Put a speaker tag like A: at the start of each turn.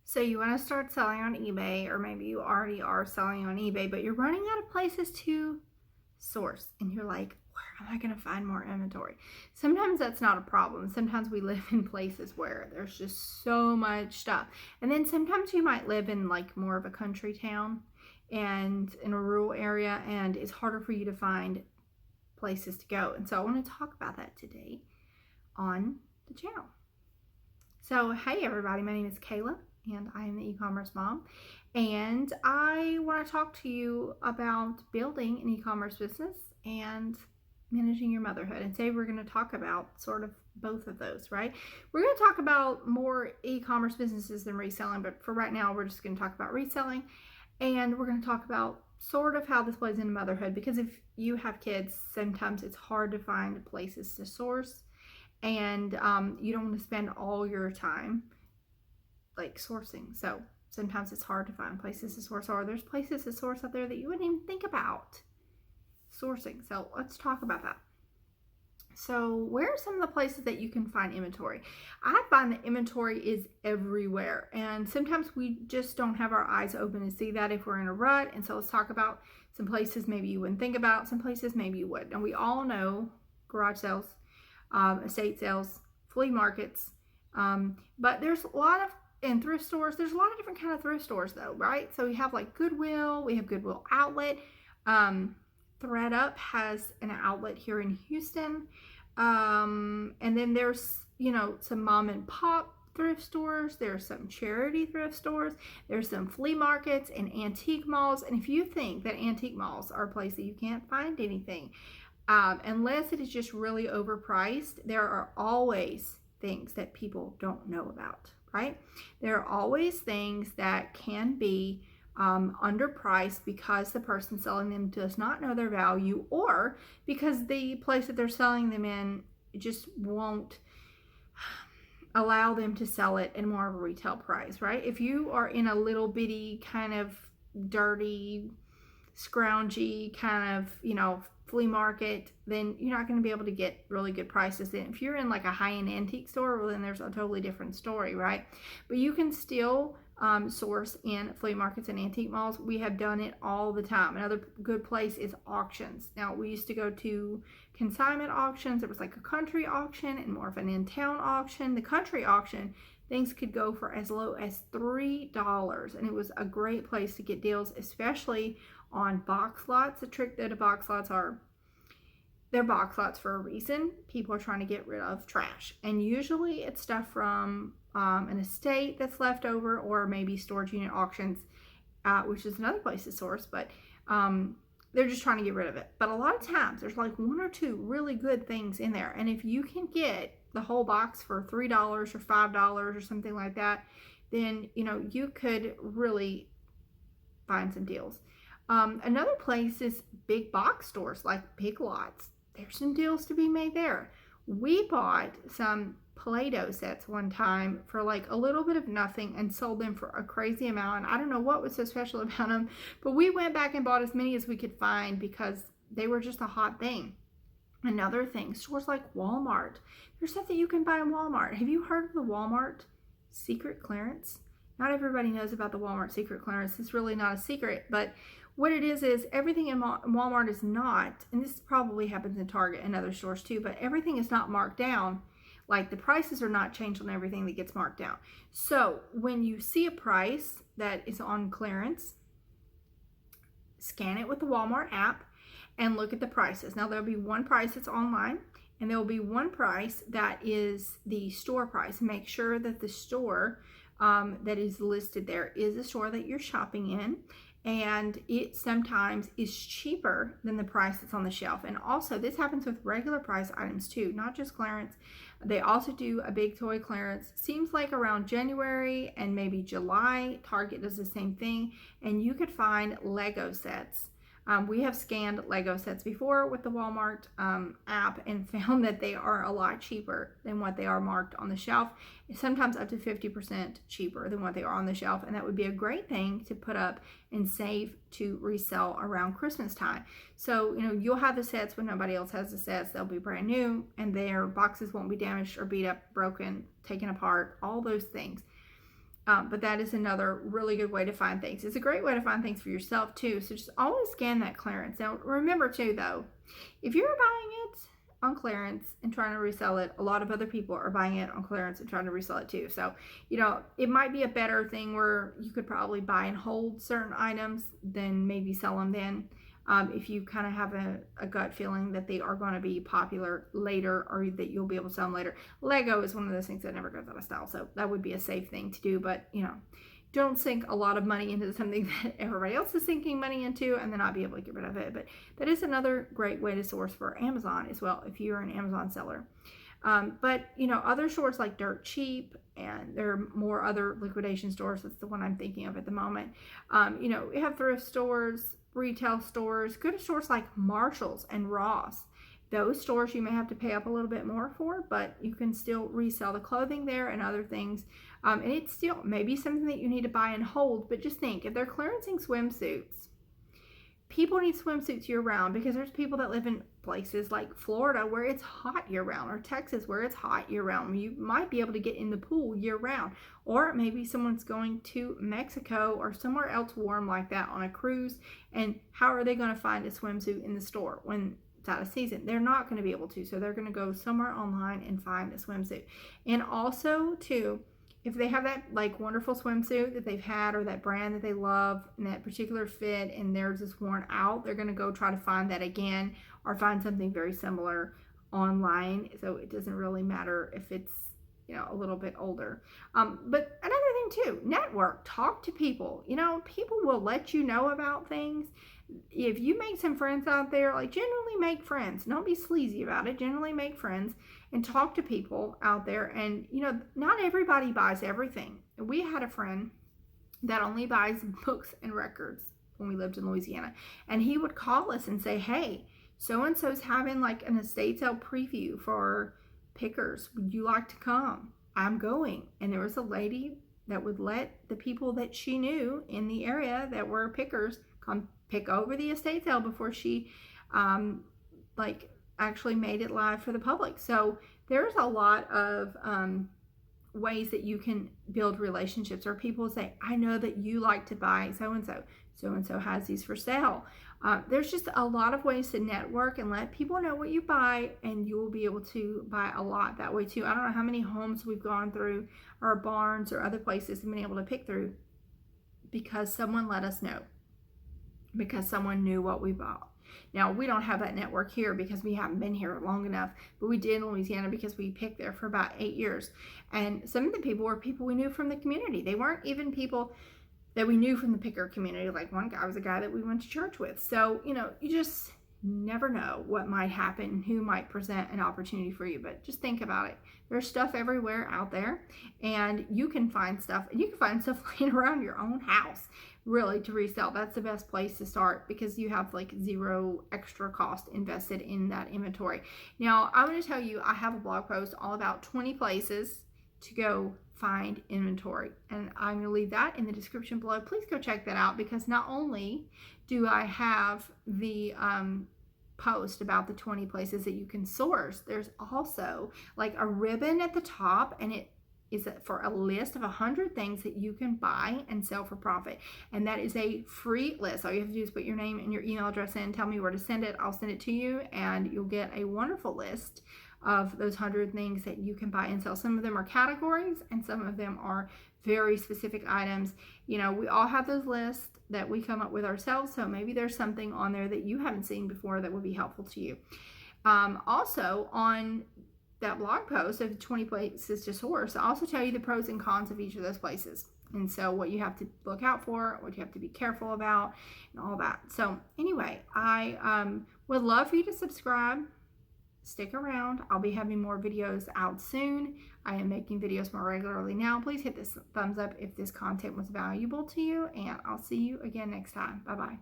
A: So you want to start selling on eBay, or maybe you already are selling on eBay, but you're running out of places to source. And you're like, where am I going to find more inventory? Sometimes that's not a problem. Sometimes we live in places where there's just so much stuff. And then sometimes you might live in like more of a country town and in a rural area, and it's harder for you to find places to go. And so I want to talk about that today on the channel. So, hey everybody, my name is Kayla and I am the e-commerce mom, and I want to talk to you about building an e-commerce business and managing your motherhood. And today we're going to talk about sort of both of those, right? We're going to talk about more e-commerce businesses than reselling, but for right now we're just going to talk about reselling, and we're going to talk about sort of how this plays into motherhood, because if you have kids, sometimes it's hard to find places to source, and you don't want to spend all your time like sourcing. So sometimes it's hard to find places to source, or there's places to source out there that you wouldn't even think about sourcing. So let's talk about that. So where are some of the places that you can find inventory? I find that inventory is everywhere, and sometimes we just don't have our eyes open to see that if we're in a rut. And so let's talk about some places maybe you wouldn't think about, some places maybe you would. And we all know garage sales, estate sales, flea markets, but there's a lot of, and thrift stores. There's a lot of different kind of thrift stores though, right? So we have like Goodwill, we have Goodwill Outlet, ThredUp has an outlet here in Houston, and then there's, you know, some mom and pop thrift stores, there's some charity thrift stores, there's some flea markets and antique malls. And if you think that antique malls are a place that you can't find anything, unless it is just really overpriced, there are always things that people don't know about, right? There are always things that can be underpriced because the person selling them does not know their value, or because the place that they're selling them in just won't allow them to sell it at more of a retail price, right? If you are in a little bitty kind of dirty, scroungy kind of, you know, flea market, then you're not going to be able to get really good prices. And if you're in like a high-end antique store, well, then there's a totally different story, right? But you can still source in flea markets and antique malls. We have done it all the time. Another good place is auctions. Now, we used to go to consignment auctions. It was like a country auction and more of an in-town auction. The country auction, things could go for as low as $3, and it was a great place to get deals, especially on box lots. The trick that box lots are, they're box lots for a reason. People are trying to get rid of trash, and usually it's stuff from an estate that's left over, or maybe storage unit auctions, which is another place to source, but they're just trying to get rid of it. But a lot of times there's like one or two really good things in there, and if you can get the whole box for $3 or $5 or something like that, then you know you could really find some deals. Another place is big box stores like Big Lots. There's some deals to be made there. We bought some Play-Doh sets one time for like a little bit of nothing and sold them for a crazy amount. And I don't know what was so special about them, but we went back and bought as many as we could find because they were just a hot thing. Another thing, stores like Walmart. There's stuff that you can buy in Walmart. Have you heard of the Walmart secret clearance? Not everybody knows about the Walmart secret clearance. It's really not a secret, but what it is everything in Walmart is not, and this probably happens in Target and other stores too, but everything is not marked down. Like the prices are not changed on everything that gets marked down. So when you see a price that is on clearance, scan it with the Walmart app and look at the prices. Now there'll be one price that's online, and there will be one price that is the store price. Make sure that the store that is listed there is a store that you're shopping in, and it sometimes is cheaper than the price that's on the shelf. And also this happens with regular price items too, not just clearance. They also do a big toy clearance. Seems like around January and maybe July. Target does the same thing, and you could find Lego sets. We have scanned Lego sets before with the Walmart app and found that they are a lot cheaper than what they are marked on the shelf, sometimes up to 50% cheaper than what they are on the shelf. And that would be a great thing to put up and save to resell around Christmas time. So, you know, you'll have the sets when nobody else has the sets. They'll be brand new, and their boxes won't be damaged or beat up, broken, taken apart, all those things. But that is another really good way to find things. It's a great way to find things for yourself too. So just always scan that clearance. Now remember too though, if you're buying it on clearance and trying to resell it, a lot of other people are buying it on clearance and trying to resell it too. So, it might be a better thing where you could probably buy and hold certain items than maybe sell them then. If you kind of have a gut feeling that they are going to be popular later or that you'll be able to sell them later. Lego is one of those things that never goes out of style, so that would be a safe thing to do. But don't sink a lot of money into something that everybody else is sinking money into and then not be able to get rid of it. But that is another great way to source for Amazon as well if you're an Amazon seller. But other stores like Dirt Cheap, and there are more other liquidation stores. That's the one I'm thinking of at the moment. We have thrift stores, retail stores, go to stores like Marshall's and Ross. Those stores you may have to pay up a little bit more for, but you can still resell the clothing there and other things. And it's still maybe something that you need to buy and hold, but just think, if they're clearancing swimsuits, people need swimsuits year round because there's people that live in places like Florida where it's hot year round, or Texas where it's hot year round. You might be able to get in the pool year round, or maybe someone's going to Mexico or somewhere else warm like that on a cruise. And how are they going to find a swimsuit in the store when it's out of season? They're not going to be able to, so they're going to go somewhere online and find a swimsuit. And also too, if they have that wonderful swimsuit that they've had, or that brand that they love and that particular fit, and theirs is worn out, they're going to go try to find that again or find something very similar online. So it doesn't really matter if it's a little bit older. But another thing too, network, talk to people. People will let you know about things. If you make some friends out there, generally make friends. Don't be sleazy about it. Generally make friends and talk to people out there. And, not everybody buys everything. We had a friend that only buys books and records when we lived in Louisiana. And he would call us and say, hey, so-and-so's having an estate sale preview for pickers. Would you like to come? I'm going. And there was a lady that would let the people that she knew in the area that were pickers come pick over the estate sale before she actually made it live for the public. So there's a lot of ways that you can build relationships, or people say, I know that you like to buy so-and-so has these for sale. There's just a lot of ways to network and let people know what you buy, and you will be able to buy a lot that way too. I don't know how many homes we've gone through, or barns or other places, and been able to pick through because someone let us know, because someone knew what we bought. Now, we don't have that network here because we haven't been here long enough, but we did in Louisiana because we picked there for about 8 years. And some of the people were people we knew from the community. They weren't even people that we knew from the picker community. Like one guy was a guy that we went to church with. So, you just never know what might happen, who might present an opportunity for you. But just think about it. There's stuff everywhere out there, and you can find stuff, and you can find stuff laying around your own house, really, to resell. That's the best place to start because you have zero extra cost invested in that inventory. Now, I'm going to tell you, I have a blog post all about 20 places to go find inventory, and I'm going to leave that in the description below. Please go check that out, because not only do I have the post about the 20 places that you can source, there's also a ribbon at the top, and it is for a list of 100 things that you can buy and sell for profit. And that is a free list. All you have to do is put your name and your email address in, tell me where to send it. I'll send it to you, and you'll get a wonderful list of those 100 things that you can buy and sell. Some of them are categories, and some of them are very specific items. We all have those lists that we come up with ourselves, so maybe there's something on there that you haven't seen before that would be helpful to you. Also, on that blog post of 20 places to source, I also tell you the pros and cons of each of those places. And so what you have to look out for, what you have to be careful about, and all that. So anyway, I would love for you to subscribe. Stick around. I'll be having more videos out soon. I am making videos more regularly now. Please hit this thumbs up if this content was valuable to you, and I'll see you again next time. Bye-bye.